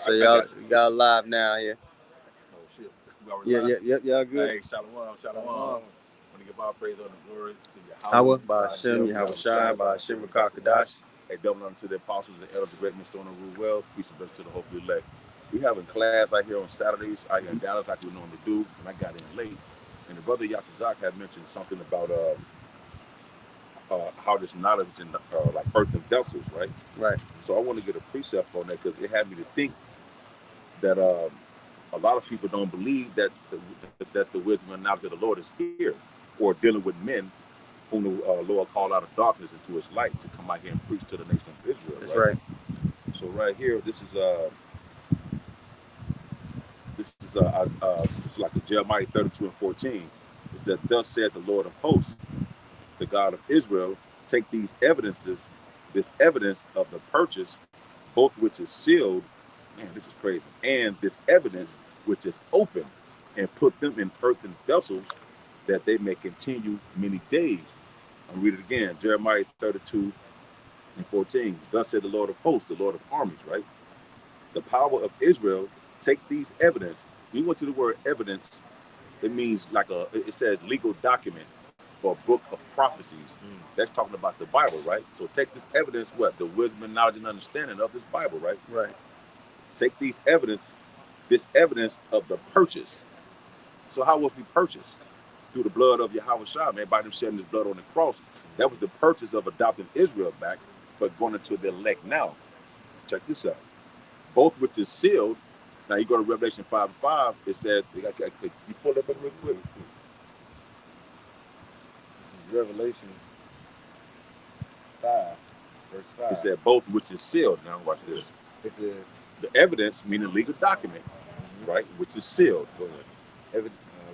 So y'all live now here. Oh shit, we already live. Y'all good. Hey, shalom. Want to give all praise and glory to Hawa, Yahweh, by Hashem, Yahweh Shai, by Hashem, Kakadash. a double honor to the apostles and elders, the great men still on the rule well. Peace and blessings to the hopefully elect. We having class out here on Saturdays out here in Dallas, like we normally do, and I got in late. And the brother Yakazak had mentioned something about how this knowledge is in like earthen vessels, right? Right. So I want to get a precept on that because it had me to think that a lot of people don't believe that the wisdom and knowledge of the Lord is here, or dealing with men whom the Lord called out of darkness into His light to come out here and preach to the nation of Israel. That's right. So right here, this is it's like a Jeremiah 32:14. It said, "Thus said the Lord of hosts, the God of Israel, take these evidences, this evidence of the purchase, both which is sealed." Man, this is crazy. And this evidence which is open, and put them in earthen vessels, that they may continue many days. I'll read it again. Jeremiah 32:14. Thus said the Lord of hosts, the Lord of armies, right? The power of Israel, take these evidence. We went to the word evidence. It means it says legal document or book of prophecies. That's talking about the Bible, right? So take this evidence, what? The wisdom and knowledge and understanding of this Bible, right? Right. Take this evidence of the purchase. So how was we purchased? Through the blood of Yahweh Shai, man, by them shedding His blood on the cross. That was the purchase of adopting Israel back, but going into the elect now. Check this out. Both which is sealed. Now you go to Revelation 5:5, it said, you pull that up real quick. This is Revelation 5, verse 5. It said both which is sealed. Now watch this. It says, the evidence, meaning legal document, right, which is sealed. Go ahead.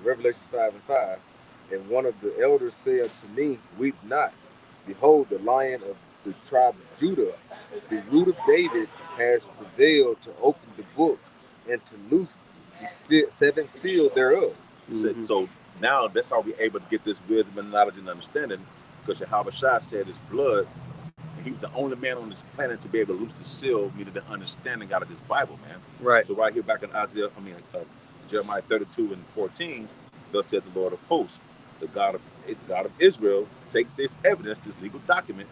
Revelation 5:5. And one of the elders said to me, weep not. Behold, the Lion of the tribe of Judah, the root of David, has prevailed to open the book and to loose the seventh seal thereof. So now that's how we're able to get this wisdom and knowledge and understanding, because Yahweh Shai said His blood, He was the only man on this planet to be able to loose the seal, meaning the understanding out of this Bible, man. Right. So right here back in Jeremiah 32:14, thus said the Lord of hosts, the God of Israel, take this evidence, this legal document,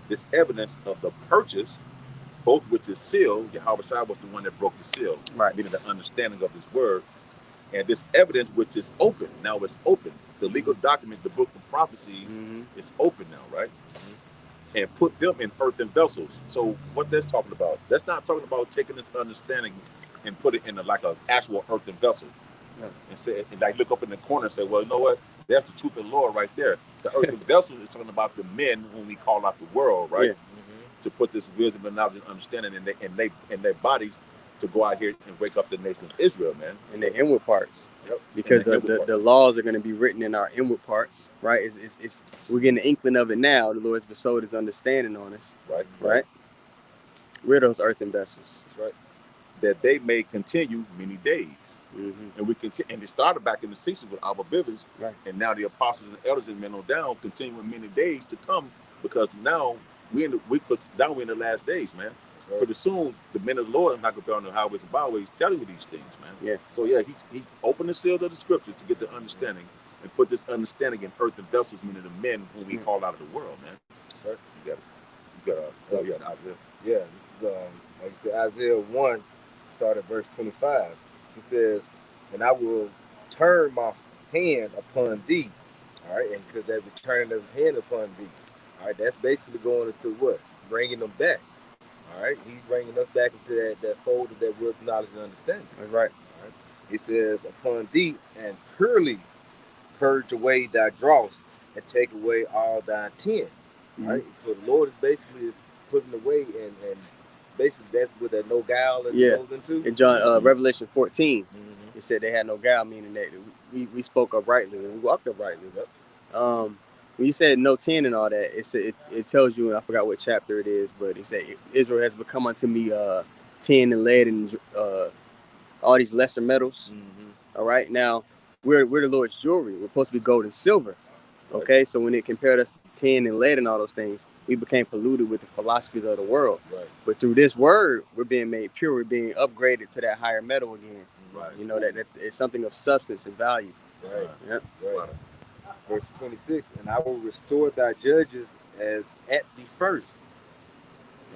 this evidence of the purchase, both which is sealed. Yahweh Shai was the one that broke the seal, right, meaning the understanding of His word, and this evidence which is open. Now it's open. The legal document, the book of prophecies, is open now, right? And put them in earthen vessels. So what that's talking about? That's not talking about taking this understanding and put it in an actual earthen vessel. Yeah. And say, and like look up in the corner and say, well, you know what? That's the truth of the Lord right there. The earthen vessel is talking about the men whom we call out the world, right? Yeah. To put this wisdom and knowledge and understanding in their bodies to go out here and wake up the nation of Israel, man. In the inward parts. Yep. Because the laws are going to be written in our inward parts, right? We're getting the inkling of it now. The Lord has bestowed His understanding on us. Right? We're those earthen vessels. That's right. That they may continue many days. And we continue, and it started back in the 60s with Abba Bivens, right? And now the apostles and the elders and men on down continuing many days to come, because now we're in the last days, man. Right. Pretty soon the men of the Lord are not going to be on the highways and byways telling you these things, man. Yeah. So yeah, he opened the seal of the scriptures to get the understanding and put this understanding in earthen vessels, meaning the men whom we call out of the world, man. Sir, you got Isaiah. Yeah, this is like you said, Isaiah 1, start at verse 25. He says, and I will turn my hand upon thee. All right, and because that return of His hand upon thee. All right, that's basically going into what? Bringing them back. All right, He's bringing us back into that fold of that wisdom, knowledge, and understanding. That's right. All right. He says, upon thee, and purely purge away thy dross, and take away all thy tin. All right, so the Lord is basically putting away and basically that's what that no guile goes into. In John, Revelation 14, it said they had no guile, meaning that we spoke uprightly and we walked uprightly. Yep. When you said no tin and all that, it tells you, and I forgot what chapter it is, but it said Israel has become unto me tin and lead and all these lesser metals. All right, now we're the Lord's jewelry. We're supposed to be gold and silver. Okay, so when it compared us to tin and lead and all those things, we became polluted with the philosophies of the world. Right. But through this word, we're being made pure. We're being upgraded to that higher metal again. Right. You know, that it's something of substance and value. Right. Yep. Right. Verse 26, and I will restore thy judges as at the first,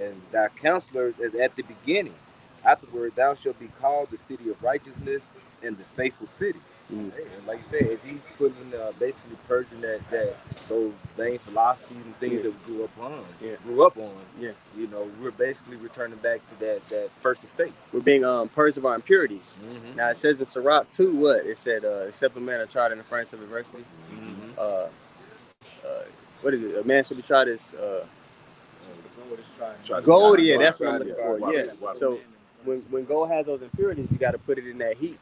and thy counselors as at the beginning. Afterward, thou shalt be called the city of righteousness and the faithful city. And like you said, is he putting basically purging that those vain philosophies and things that we grew up on? Yeah. You know, we're basically returning back to that first estate. We're being purged of our impurities. Now it says in Sirach 2, what? It said, except a man are tried in the furnace of adversity. What is it? A man should be tried as gold. Yeah, that's what I'm looking for. Yeah. So when gold has those impurities, you got to put it in that heat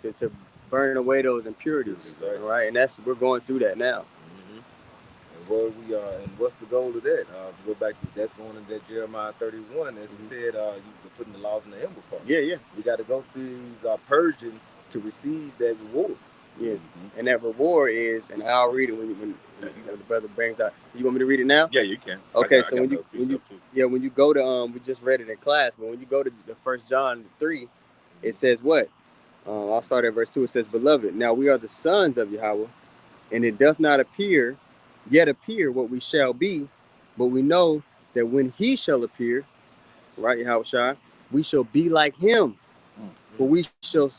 to burn away those impurities. Right? And we're going through that now. And where we are, and what's the goal of that? Go back to that's going into that Jeremiah 31, as we said, you're putting the laws in the inward part. Yeah. We got to go through these purging to receive that reward. Yeah, and that reward is, and I'll read it when the brother brings out. You want me to read it now? Yeah, you can. Okay, so when you go to we just read it in class, but when you go to the 1 John 3, it says what? I'll start at verse 2. It says, "Beloved, now we are the sons of Yahweh, and it doth not yet appear what we shall be, but we know that when he shall appear, right, Yahweh, we shall be like him, for we shall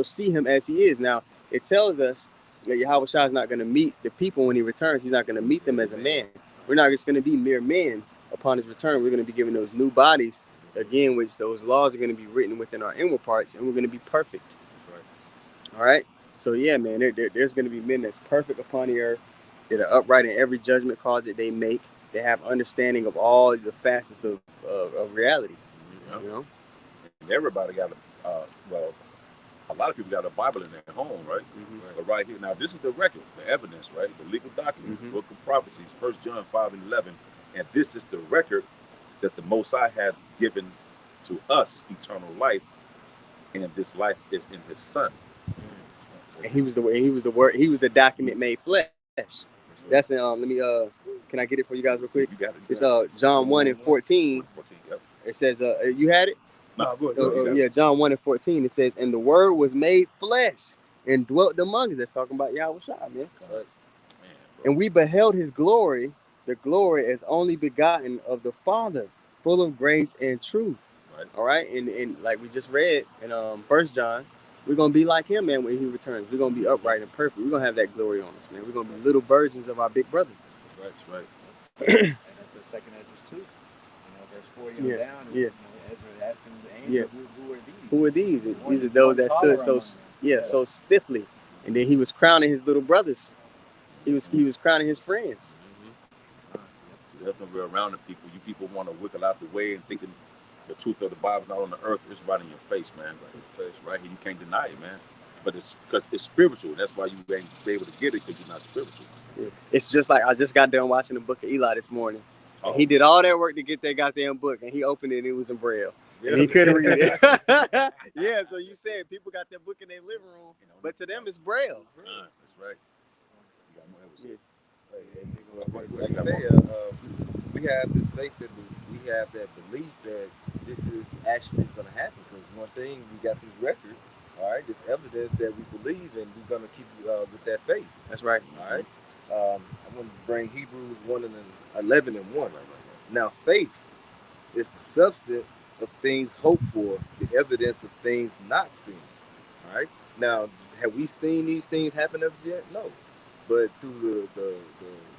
see him as he is." Now, it tells us that Yahweh Shai is not going to meet the people when he returns. He's not going to meet them as a man. We're not just going to be mere men upon his return. We're going to be given those new bodies, again, which those laws are going to be written within our inward parts, and we're going to be perfect. That's right. All right? So, yeah, man, there's going to be men that's perfect upon the earth, that are upright in every judgment call that they make. They have understanding of all the facets of reality. You know? And everybody got a lot of people got a Bible in their home, right? But right here, now this is the record, the evidence, right? The legal document, the book of prophecies, 1 John 5:11. And this is the record that the Most High had given to us eternal life, and this life is in his Son. And he was the word, he was the document made flesh. That's in let me can I get it for you guys real quick? You got it. It's John 1:14. Yep. It says you had it? No, good. Yeah, John 1:14. It says, "And the word was made flesh and dwelt among us." That's talking about Yahweh Shai, man. Right. And we beheld his glory, the glory as only begotten of the Father, full of grace and truth. Right. All right. And like we just read in 1 John, we're gonna be like him, man, when he returns. We're gonna be upright and perfect. We're gonna have that glory on us, man. We're gonna be little versions of our big brother. That's right. And that's the second Ezra's 2. You know, verse 40 on down. Yeah. Ezra asking the angel, who are these? Who are these? These are those that stood so stiffly. And then he was crowning his little brothers. He was crowning his friends. There's no way around the people. You people want to wiggle out the way and thinking the truth of the Bible not on the earth. It's right in your face, man. It's right here. You can't deny it, man. But it's because it's spiritual. That's why you ain't be able to get it, because you're not spiritual. Yeah. It's just like I just got done watching the book of Eli this morning. And he did all that work to get that goddamn book, and he opened it and it was in Braille. Yeah. And he couldn't read it. Yeah, so you said people got their book in their living room, but to them it's Braille. That's right. Like I say, we have this faith that we have that belief that this is actually going to happen. Because one thing, we got this record, all right, this evidence that we believe, and we're going to keep with that faith. That's right. All right. I want to bring Hebrews 1:11. Now, faith is the substance of things hoped for, the evidence of things not seen. All right. Now, have we seen these things happen as of yet? No. But through the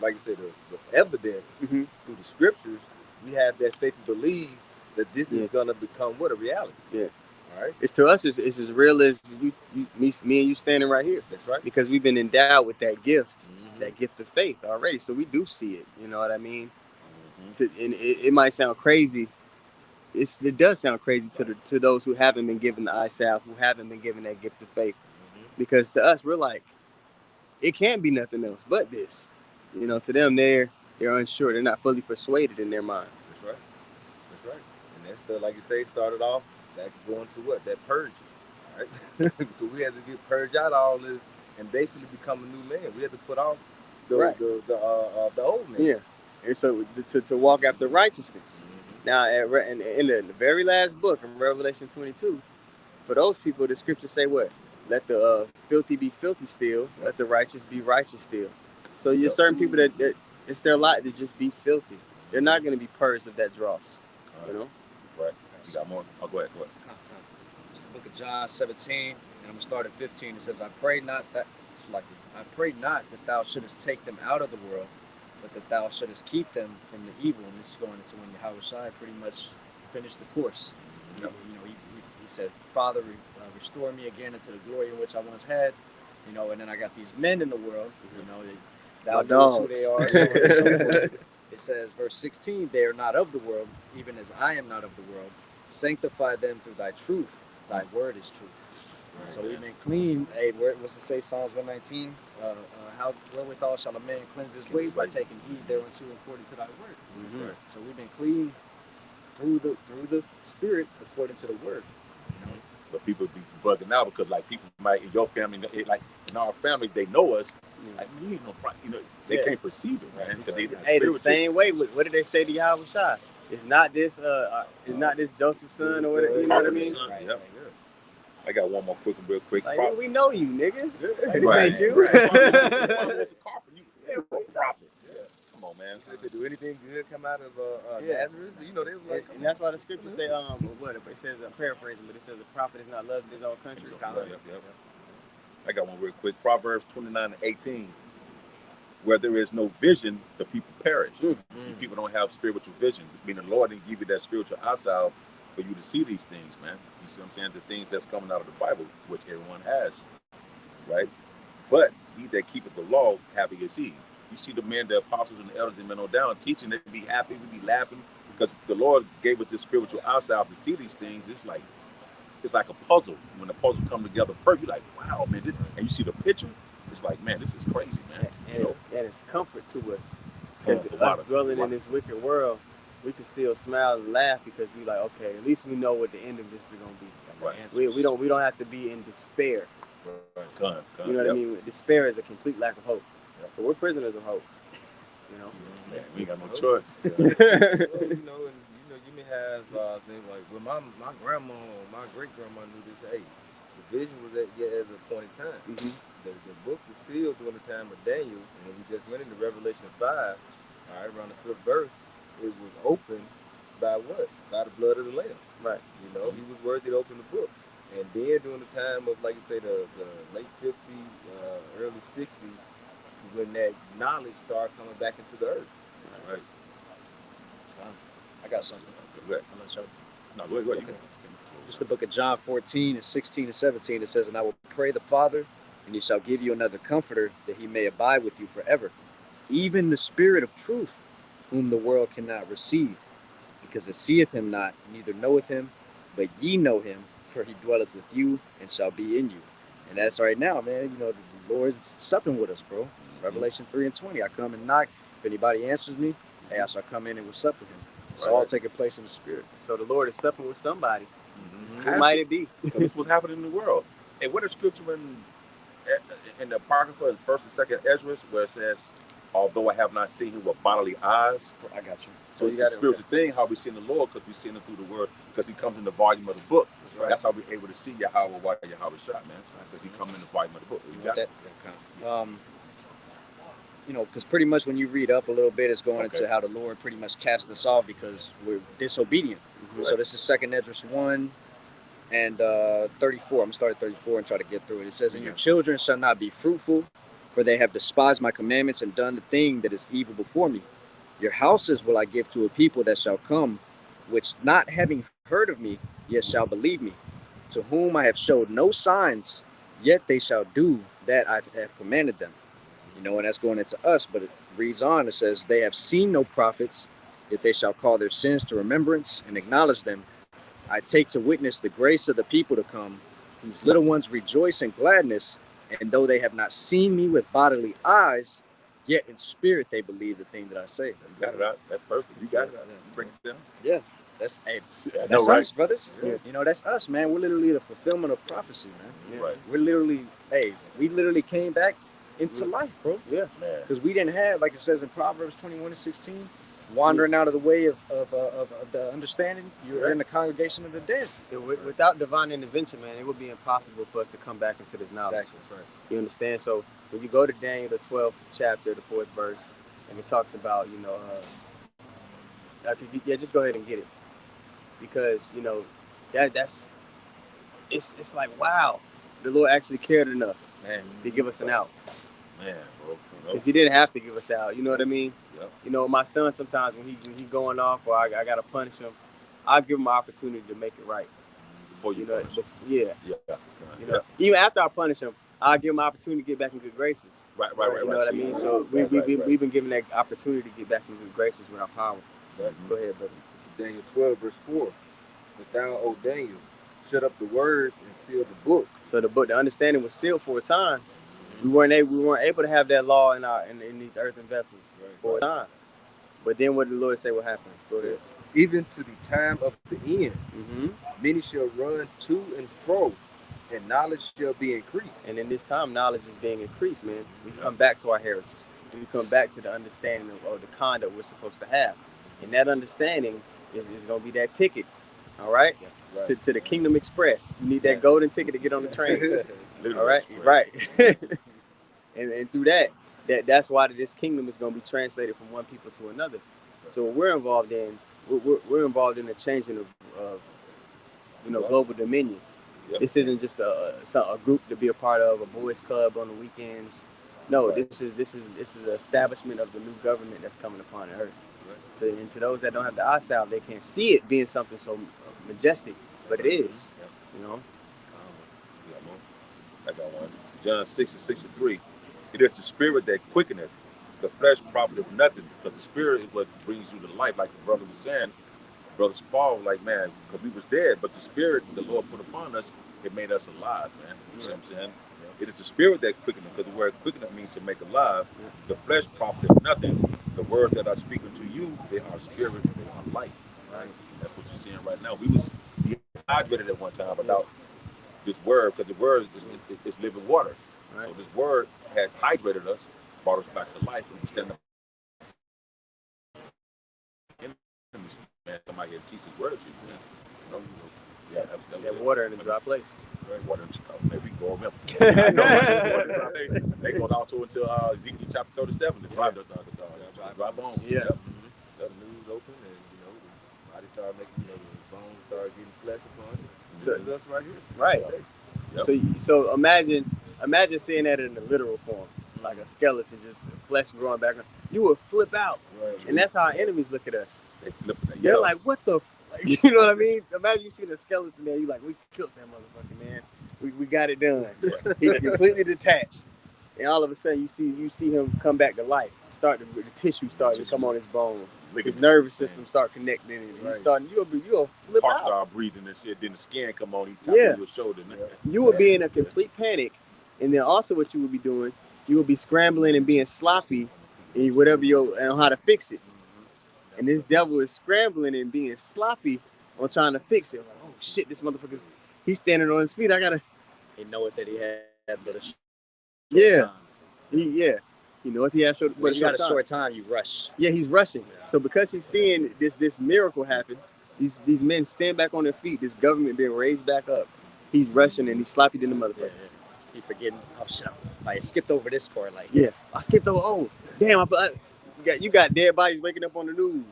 like you said, the evidence, through the scriptures, we have that faith to believe that this is gonna become a reality. Yeah. All right. It's to us, it's as real as me and you standing right here. That's right. Because we've been endowed with that gift, that gift of faith already. So we do see it. You know what I mean? And it might sound crazy. It does sound crazy to those who haven't been given the eye salve, who haven't been given that gift of faith. Because to us, we're like, it can't be nothing else but this. You know, to them, they're unsure. They're not fully persuaded in their mind. That's right. That's right. And that's the, like you say, started off that going to what? That purging. All right. So we had to purge out all this and basically become a new man. We had to put off the old man. Yeah. And so to walk after righteousness. Now, in the very last book, in Revelation 22, for those people, the scriptures say what? Let the filthy be filthy still. Let the righteous be righteous still. So you're certain people that it's their lot to just be filthy. They're not going to be purged of that dross. You know? Right. You got more? Oh, go ahead. It's the book of John 17, and I'm going to start at 15. It says, I pray not that thou shouldest take them out of the world, but that thou shouldest keep them from the evil. And this is going into when Yahushua pretty much finished the course. You know, he said, Father, restore me again into the glory in which I once had. You know, and then I got these men in the world. You know, thou knowest who they are. So on and so forth. It says, verse 16, they are not of the world, even as I am not of the world. Sanctify them through thy truth. Thy word is truth. Right. So we've been clean. Hey, what's it say? Psalms 119. How wherewithal shall a man cleanse his ways? By taking heed thereunto according to thy word. Mm-hmm. Right. So we've been clean through the Spirit according to the word. You know? But people be bugging out because like people might in your family, like in our family, they know us. Like you ain't no, they can't perceive it, man. Hey, the same way. What did they say to Yahushua? It's not this Joseph's son or whatever. You know what I mean? Right. Yep. I got one more real quick. Like, we know you, nigga. Yeah. Like, this ain't you. Right. Was a carpenter. You a prophet. Yeah. Come on, man. If they do anything good come out of Nazareth, you know they was like. And that's why the scriptures say, what it says? I'm paraphrasing, but it says the prophet is not loved in his own country. Yep. I got one real quick. Proverbs 29:18. Where there is no vision, the people perish. People don't have spiritual vision. Meaning the Lord didn't give you that spiritual eyesight for you to see these things, man. You see what I'm saying? The things that's coming out of the Bible, which everyone has, right? But he that keepeth the law, happy is he. You see the men, the apostles, and the elders, and men on down teaching, they be happy, we be laughing, because the Lord gave us this spiritual eyesight to see these things. It's like a puzzle. When the puzzle come together perfect, you're like, wow, man, this, and you see the picture, it's like, man, this is crazy, man. And it's comfort to us. Because us dwelling in this wicked world, we can still smile and laugh because we like, okay, at least we know what the end of this is gonna be. Right. We don't have to be in despair. Right. You know what I mean? Despair is a complete lack of hope. But we're prisoners of hope. You know? Man, we ain't got no choice. Well, you may have things like, well, my grandma or my great grandma knew this. Hey, the vision was at a point in time. Mm-hmm. The book was sealed during the time of Daniel, and when we just went into Revelation 5, all right, around the 5th verse, it was opened by what? By the blood of the Lamb. Right. You know, he was worthy to open the book. And then during the time of, like you say, the late 50s, early 60s, when that knowledge started coming back into the earth. All right. I got something. Go ahead. Go ahead. Just the book of John 14 and 16 and 17. It says, and I will pray the Father, and he shall give you another comforter, that he may abide with you forever, even the Spirit of truth, whom the world cannot receive, because it seeth him not, neither knoweth him, but ye know him, for he dwelleth with you and shall be in you. And that's right now, man. You know, the Lord's supping with us, bro. Revelation 3:20. I come and knock. If anybody answers me, hey, I shall come in and will sup with him. It's all taking place in the Spirit. So the Lord is supping with somebody. Who might it be? This is what's happening in the world. And what is scripture in the Apocrypha, in 1st and 2nd Ezra, where it says, although I have not seen him with bodily eyes. I got you. So it's a spiritual thing, how we see the Lord, because we see him through the word, because he comes in the volume of the book. That's how we're able to see Yahweh, Yahweh shot, man. Because he comes in the volume of the book. You got that? You know, because pretty much when you read up a little bit, it's going into how the Lord pretty much cast us off because we're disobedient. Mm-hmm. So this is 2nd Ezra 1 and 34. I'm going to start at 34 and try to get through it. It says, and your children shall not be fruitful, for they have despised my commandments and done the thing that is evil before me. Your houses will I give to a people that shall come, which not having heard of me, yet shall believe me, to whom I have showed no signs, yet they shall do that I have commanded them. You know, and that's going into us, but it reads on, it says, they have seen no prophets, yet they shall call their sins to remembrance and acknowledge them. I take to witness the grace of the people to come, whose little ones rejoice in gladness, and though they have not seen me with bodily eyes, yet in spirit they believe the thing that I say. You got it out. That's perfect. You got it out. You bring it down. Yeah. That's us, brothers. Yeah. You know, that's us, man. We're literally the fulfillment of prophecy, man. Yeah. Right. We literally came back into life, bro. Yeah. Because we didn't have, like it says in Proverbs 21:16, wandering out of the way of the understanding. You're in the congregation of the dead. Without divine intervention, man, it would be impossible for us to come back into this knowledge. Exactly. That's right. You understand? So when you go to Daniel, the 12th chapter, the 4th verse, and it talks about, just go ahead and get it. Because, it's like, wow, the Lord actually cared enough, man, to give us an out. Man, bro. Because he didn't have to give us out. You know what I mean? Yep. My son, sometimes when he going off or I got to punish him, I'll give him an opportunity to make it right. Before you punish him. Yeah. Even after I punish him, I'll give him an opportunity to get back in good graces. Right. You know what I mean? So we've been given that opportunity to get back in good graces with our power. Right. Go ahead, brother. This is Daniel 12, verse 4. But thou, O Daniel, shut up the words and seal the book. So the understanding was sealed for a time. We weren't able to have that law in these earthen vessels for a time. But then what did the Lord say will happen? Go ahead. Even to the time of the end, many shall run to and fro, and knowledge shall be increased. And in this time, knowledge is being increased, man. We come back to our heritage. We come back to the understanding of the conduct we're supposed to have. And that understanding is going to be that ticket, all right? Yeah, right. To the Kingdom Express. You need that golden ticket to get on the train. All right? Express. Right. and through that's why this kingdom is going to be translated from one people to another. So what we're involved in, we're involved in the changing of global dominion. Yep. This isn't just a group to be a part of, a boys club on the weekends. No, this is the establishment of the new government that's coming upon earth. Right. And to those that don't have the eyesight, they can't see it being something so majestic, but it is. Yep. I got one. John 6:63. It is the spirit that quickeneth, the flesh profiteth nothing, because the spirit is what brings you to life, like the brother was saying. Brother Paul, like, man, because we was dead, but the spirit the Lord put upon us, it made us alive, man. You see what I'm saying? It is the spirit that quickeneth, because the word quickeneth means to make alive. The flesh profiteth nothing. The words that I speak unto you, they are spirit, they are life. Right? That's what you're seeing right now. We was dehydrated at one time without this word, because the word is living water. Right. So this word had hydrated us, brought us back to life, and we stand up. Man, come out here and teach his word to you, man. That water in a dry place. Right, water in maybe go over there. They go down to until Ezekiel Chapter 37 to dry dry bones. Yeah. The news open, and the body started making, the bones started getting flesh upon it. This is us right here. Right. Yep. So imagine seeing that in the literal form, like a skeleton, just flesh growing back. You would flip out, and that's how our enemies look at us. They're like, what the? Like, you know what I mean? Imagine you see the skeleton there. You like, we killed that motherfucker, man. We got it done. He's completely detached, and all of a sudden you see him come back to life. The tissue starting to come on his bones. His nervous system start connecting, and he's starting. You'll flip out. Start breathing and shit. Then the skin come on. He tap your shoulder. You will be in a complete panic, and then also what you will be doing, you will be scrambling and being sloppy, in whatever on how to fix it. And this devil is scrambling and being sloppy on trying to fix it. Like, oh shit, this motherfucker's he's standing on his feet. He know it that he had but a short time. You know what he has short, but when you got a short time, you rush. Yeah, he's rushing. So because he's seeing this miracle happen, these men stand back on their feet, this government being raised back up. He's rushing and he's sloppy than the motherfucker. He forgetting, oh shit, I skipped over this part. Like, I skipped over. Oh, damn, you got dead bodies waking up on the news.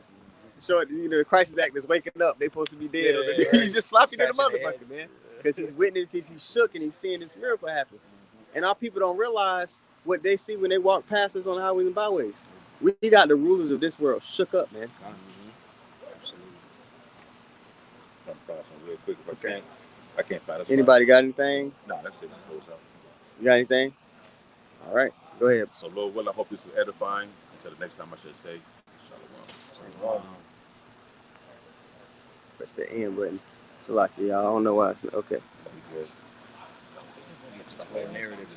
So the crisis act is waking up. They supposed to be dead. He's just sloppy to the motherfucker, man. Because he's witnessed, because he's shook and he's seeing this miracle happen. And our people don't realize what they see when they walk past us on highways and byways. We got the rulers of this world shook up, man. Absolutely. I'm trying to find something real quick if I can't find it. Anybody got anything? No, that's it. You got anything? All right, go ahead. So Lord will, I hope this was edifying. Until the next time, I should say, Shalom. Press the end button. It's like, I don't know why. Okay. It's the whole narrative.